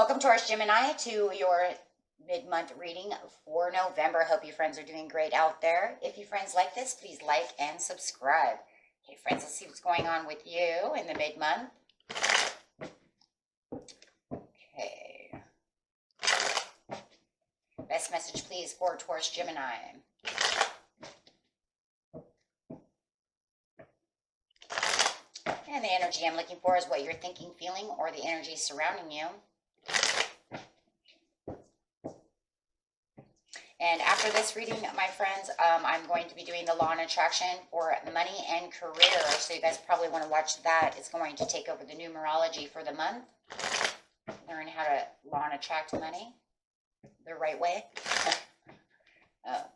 Welcome, Taurus Gemini, to your mid-month reading for November. Hope you friends are doing great out there. If you friends like this, please like and subscribe. Okay, friends, let's see what's going on with you in the mid-month. Okay. Best message, please, for Taurus Gemini. And the energy I'm looking for is what you're thinking, feeling, or the energy surrounding you. And after this reading, my friends, I'm going to be doing the law and attraction for money and career. So you guys probably want to watch that. It's going to take over the numerology for the month. Learn how to law and attract money the right way.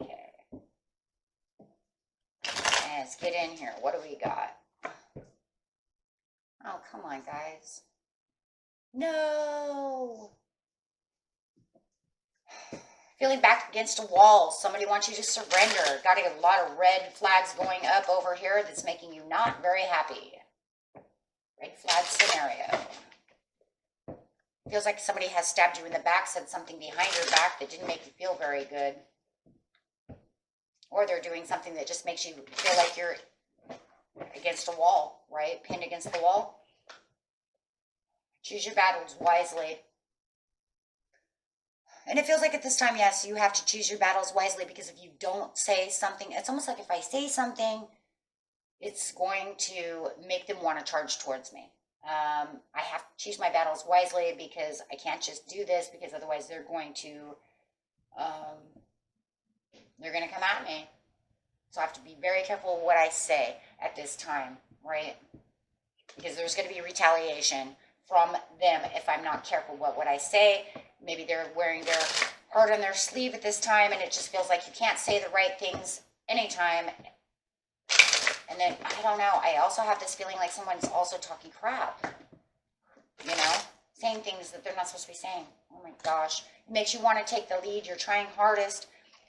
Okay. Let's get in here. What do we got? Oh, come on, guys. No. Feeling back against a wall. Somebody wants you to surrender. Got a lot of red flags going up over here that's making you not very happy. Red flag scenario. Feels like somebody has stabbed you in the back, said something behind your back that didn't make you feel very good. Or they're doing something that just makes you feel like you're against a wall, right? Pinned against the wall. Choose your battles wisely. And it feels like at this time, yes, you have to choose your battles wisely, because if you don't say something, it's almost like if I say something, it's going to make them want to charge towards me. I have to choose my battles wisely, because I can't just do this, because otherwise they're going to come at me. So I have to be very careful what I say at this time, right? Because there's going to be retaliation from them if I'm not careful what I say. Maybe they're wearing their heart on their sleeve at this time, and it just feels like you can't say the right things anytime. And then, I don't know, I also have this feeling like someone's also talking crap. You know? Saying things that they're not supposed to be saying. Oh my gosh. It makes you want to take the lead. You're trying hardest.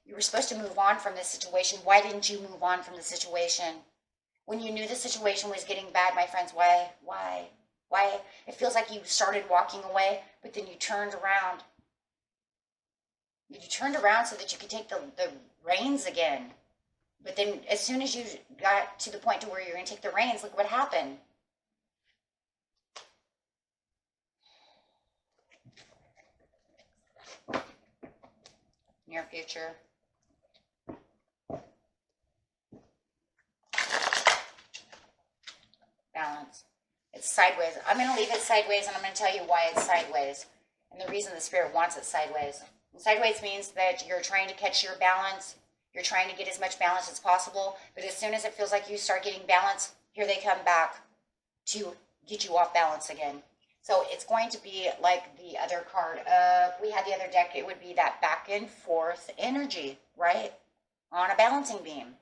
You were supposed to move on from this situation. Why didn't you move on from the situation? When you knew the situation was getting bad, my friends, why? It feels like you started walking away, but then you turned around. You turned around so that you could take the reins again. But then as soon as you got to the point to where you're going to take the reins, look what happened. Near future. Balance. It's sideways. I'm going to leave it sideways, and I'm going to tell you why it's sideways. And the reason the Spirit wants it sideways. And sideways means that you're trying to catch your balance. You're trying to get as much balance as possible. But as soon as it feels like you start getting balance, here they come back to get you off balance again. So it's going to be like the other card. We had the other deck. It would be that back and forth energy, right? On a balancing beam.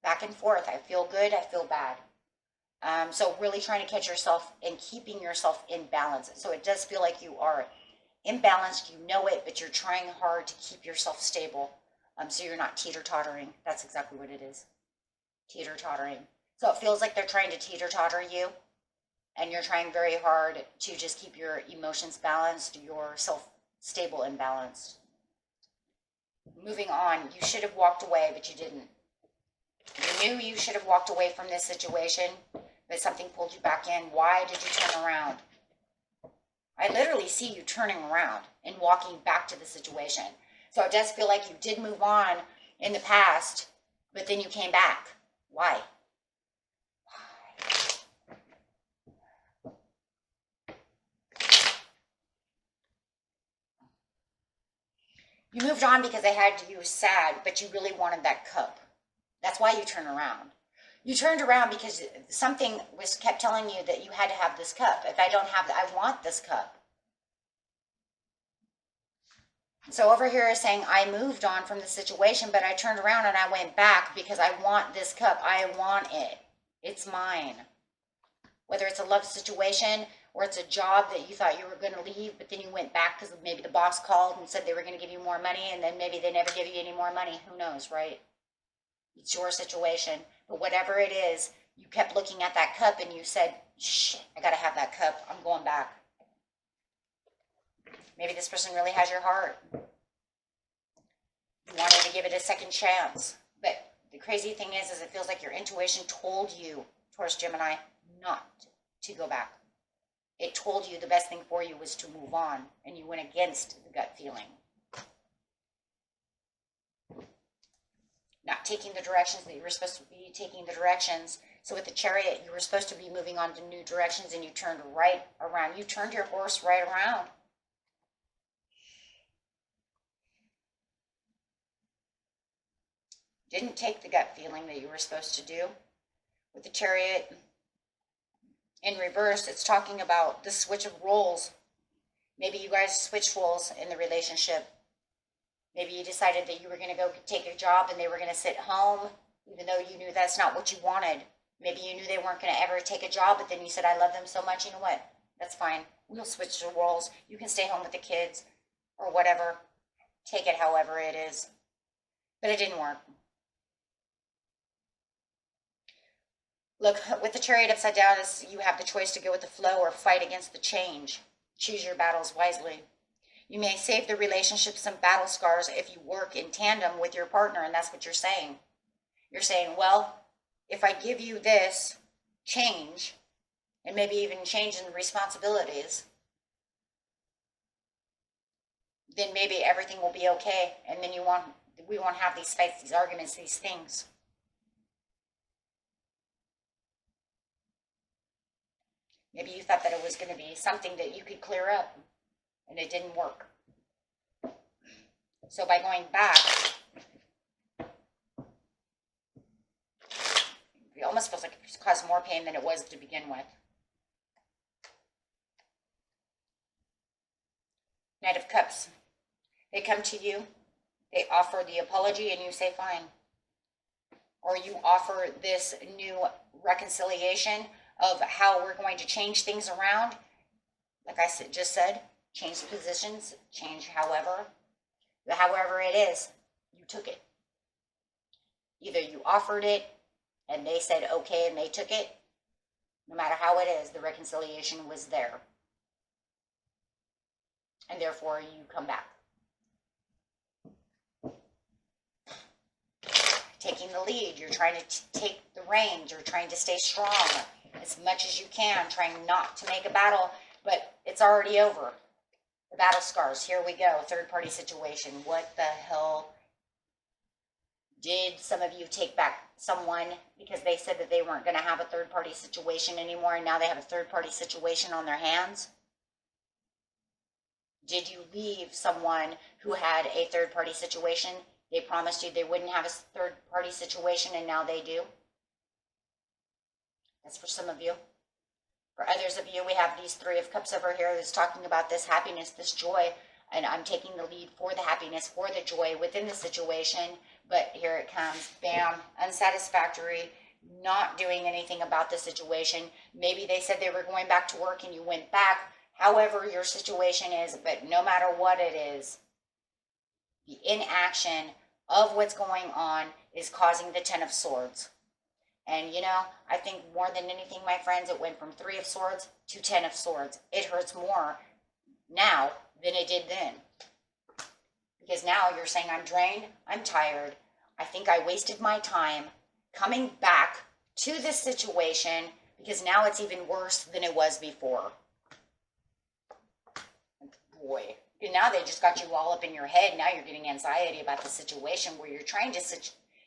Back and forth. I feel good. I feel bad. So really trying to catch yourself and keeping yourself in balance. So it does feel like you are imbalanced, you know it, but you're trying hard to keep yourself stable. So you're not teeter-tottering. That's exactly what it is. Teeter-tottering. So it feels like they're trying to teeter-totter you, and you're trying very hard to just keep your emotions balanced, yourself stable and balanced. Moving on, you should have walked away, but you didn't. You knew you should have walked away from this situation, but something pulled you back in. Why did you turn around? I literally see you turning around and walking back to the situation. So it does feel like you did move on in the past, but then you came back. Why? You moved on because they had you sad, but you really wanted that cup. That's why you turned around. You turned around because something kept telling you that you had to have this cup. If I don't have it, I want this cup. So over here is saying, I moved on from the situation, but I turned around and I went back because I want this cup. I want it. It's mine. Whether it's a love situation or it's a job that you thought you were going to leave, but then you went back because maybe the boss called and said they were going to give you more money, and then maybe they never give you any more money. Who knows, right? It's your situation. But whatever it is, you kept looking at that cup and you said, shit, I got to have that cup. I'm going back. Maybe this person really has your heart. You wanted to give it a second chance. But the crazy thing is it feels like your intuition told you, Taurus Gemini, not to go back. It told you the best thing for you was to move on, and you went against the gut feeling. Not taking the directions that you were supposed to be taking the directions. So with the Chariot, you were supposed to be moving on to new directions, and you turned right around. You turned your horse right around. Didn't take the gut feeling that you were supposed to do. With the Chariot in reverse, it's talking about the switch of roles. Maybe you guys switched roles in the relationship. Maybe you decided that you were going to go take a job and they were going to sit home, even though you knew that's not what you wanted. Maybe you knew they weren't going to ever take a job, but then you said, I love them so much. You know what? That's fine. We'll switch the roles. You can stay home with the kids or whatever. Take it however it is. But it didn't work. Look, with the Chariot upside down, you have the choice to go with the flow or fight against the change. Choose your battles wisely. You may save the relationship some battle scars if you work in tandem with your partner, and that's what you're saying. You're saying, well, if I give you this change, and maybe even change in the responsibilities, then maybe everything will be okay, and then we won't have these fights, these arguments, these things. Maybe you thought that it was going to be something that you could clear up, and it didn't work. So by going back, it almost feels like it caused more pain than it was to begin with. Knight of Cups. They come to you, they offer the apology, and you say fine. Or you offer this new reconciliation of how we're going to change things around. Like I just said, change positions, change however it is, you took it. Either you offered it and they said okay and they took it. No matter how it is, the reconciliation was there. And therefore you come back. Taking the lead, you're trying to take the reins, you're trying to stay strong as much as you can, trying not to make a battle, but it's already over. The battle scars, here we go, third party situation. What the hell? Did some of you take back someone because they said that they weren't going to have a third party situation anymore, and now they have a third party situation on their hands? Did you leave someone who had a third party situation? They promised you they wouldn't have a third party situation, and now they do? That's for some of you. For others of you, we have these Three of Cups over here that's talking about this happiness, this joy, and I'm taking the lead for the happiness, for the joy within the situation, but here it comes, bam, unsatisfactory, not doing anything about the situation. Maybe they said they were going back to work and you went back, however your situation is, but no matter what it is, the inaction of what's going on is causing the Ten of Swords. And, you know, I think more than anything, my friends, it went from 3 of Swords to 10 of Swords. It hurts more now than it did then. Because now you're saying, I'm drained, I'm tired, I think I wasted my time coming back to this situation because now it's even worse than it was before. Boy, and now they just got you all up in your head. Now you're getting anxiety about the situation where you're trying to...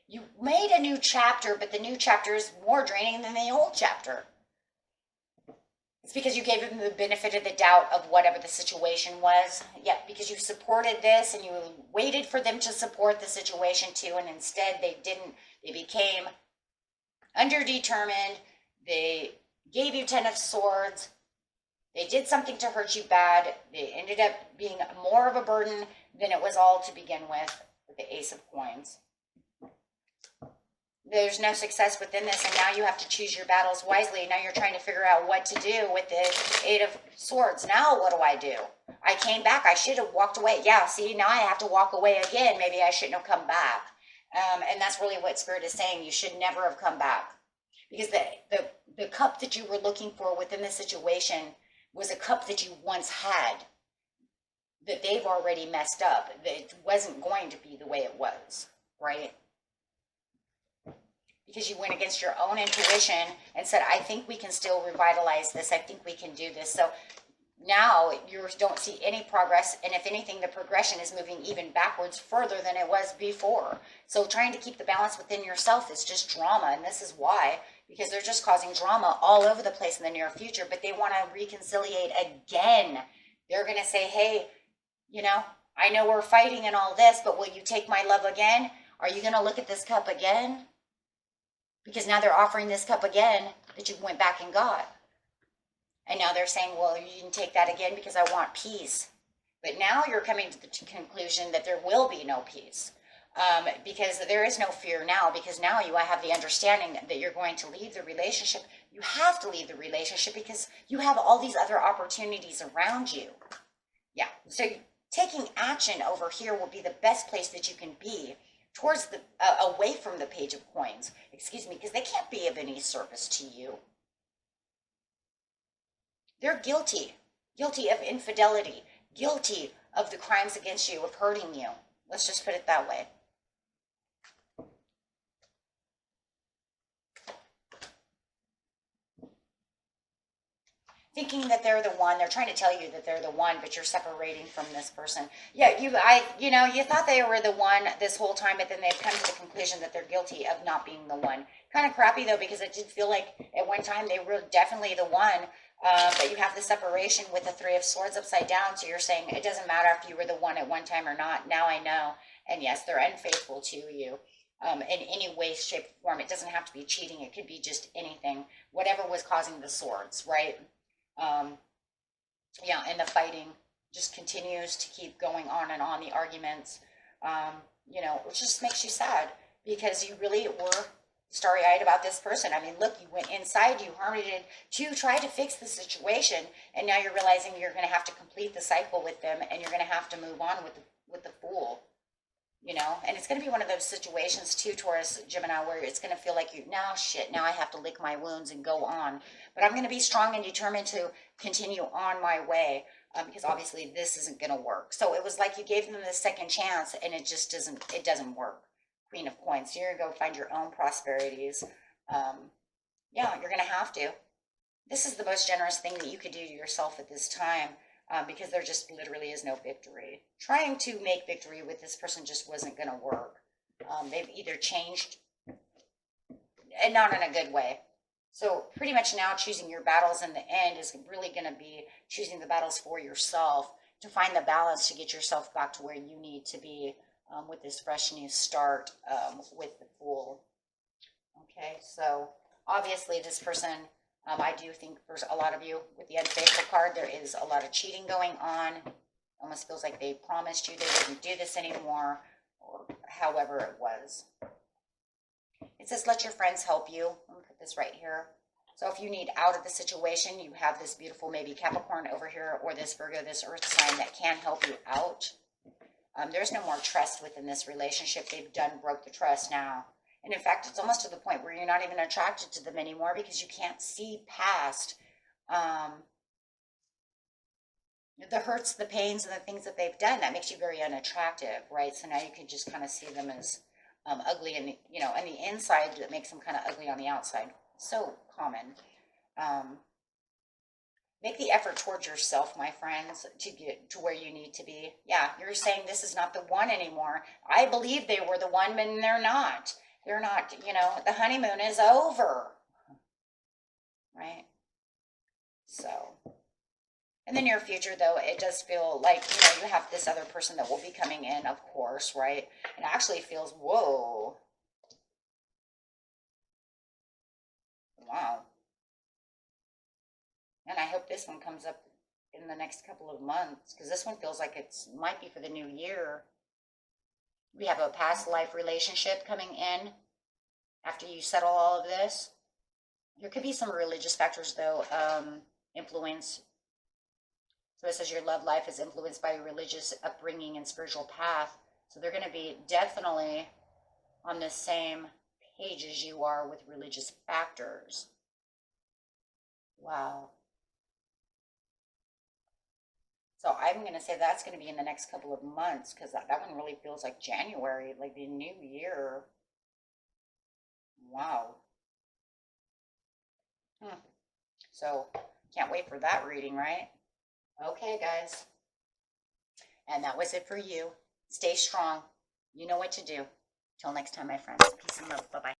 You made a new chapter, but the new chapter is more draining than the old chapter. It's because you gave them the benefit of the doubt of whatever the situation was. Yeah, because you supported this and you waited for them to support the situation too, and instead they didn't. They became underdetermined. They gave you 10 of Swords. They did something to hurt you bad. They ended up being more of a burden than it was all to begin with the Ace of Coins. There's no success within this, and now you have to choose your battles wisely. Now you're trying to figure out what to do with the 8 of Swords. Now what do? I came back. I should have walked away. Yeah, see, now I have to walk away again. Maybe I shouldn't have come back. And that's really what Spirit is saying. You should never have come back. Because the cup that you were looking for within the situation was a cup that you once had. that they've already messed up. That it wasn't going to be the way it was, right? Because you went against your own intuition and said, I think we can still revitalize this. I think we can do this. So now you don't see any progress. And if anything, the progression is moving even backwards further than it was before. So trying to keep the balance within yourself is just drama. And this is why, because they're just causing drama all over the place in the near future, but they want to reconciliate again. They're going to say, hey, you know, I know we're fighting and all this, but will you take my love again? Are you going to look at this cup again? Because now they're offering this cup again that you went back and got. And now they're saying, well, you didn't take that again because I want peace. But now you're coming to the conclusion that there will be no peace. Because there is no fear now, because now you have the understanding that you're going to leave the relationship. You have to leave the relationship because you have all these other opportunities around you. Yeah, so taking action over here will be the best place that you can be towards the, away from the Page of Coins, excuse me, because they can't be of any service to you. They're guilty of infidelity, guilty of the crimes against you, of hurting you. Let's just put it that way. Thinking that they're the one, they're trying to tell you that they're the one, but you're separating from this person. Yeah, you thought they were the one this whole time, but then they've come to the conclusion that they're guilty of not being the one. Kind of crappy though, because it did feel like at one time they were definitely the one, but you have the separation with the Three of Swords upside down. So you're saying it doesn't matter if you were the one at one time or not. Now I know, and yes, they're unfaithful to you. In any way, shape, or form. It doesn't have to be cheating. It could be just anything, whatever was causing the swords, right? Yeah, and the fighting just continues to keep going on and on, the arguments, which just makes you sad because you really were starry-eyed about this person. I mean, look, you went inside, you hermited to try to fix the situation, and now you're realizing you're going to have to complete the cycle with them, and you're going to have to move on with the Fool. And it's going to be one of those situations too, Taurus, Gemini, where it's going to feel like now I have to lick my wounds and go on. But I'm going to be strong and determined to continue on my way because obviously this isn't going to work. So it was like you gave them the second chance and it doesn't work. Queen of Coins. So you're going to go find your own prosperities. Yeah, you're going to have to. This is the most generous thing that you could do to yourself at this time. Because there just literally is no victory. Trying to make victory with this person just wasn't going to work. They've either changed, and not in a good way. So pretty much now choosing your battles in the end is really going to be choosing the battles for yourself to find the balance to get yourself back to where you need to be with this fresh new start with the Fool. Okay, so obviously this person... I do think for a lot of you with the unfaithful card, there is a lot of cheating going on. Almost feels like they promised you they wouldn't do this anymore, or however it was. It says, let your friends help you. Let me put this right here. So if you need out of the situation, you have this beautiful maybe Capricorn over here, or this Virgo, this earth sign that can help you out. There's no more trust within this relationship. They've broke the trust now. And in fact, it's almost to the point where you're not even attracted to them anymore because you can't see past the hurts, the pains, and the things that they've done. That makes you very unattractive, right? So now you can just kind of see them as ugly, and on the inside that makes them kind of ugly on the outside. So common. Make the effort towards yourself, my friends, to get to where you need to be. Yeah, you're saying this is not the one anymore. I believe they were the one, but they're not. They're not, the honeymoon is over, right? So, in the near future, though, it does feel like, you have this other person that will be coming in, of course, right? It actually feels, whoa. Wow. And I hope this one comes up in the next couple of months, because this one feels like it might be for the new year. We have a past life relationship coming in after you settle all of this. There could be some religious factors, though, influence. So it says your love life is influenced by your religious upbringing and spiritual path. So they're going to be definitely on the same page as you are with religious factors. Wow. So I'm going to say that's going to be in the next couple of months, because that one really feels like January, like the new year. Wow. So can't wait for that reading, right? Okay, guys. And that was it for you. Stay strong. You know what to do. Till next time, my friends. Peace and love. Bye-bye.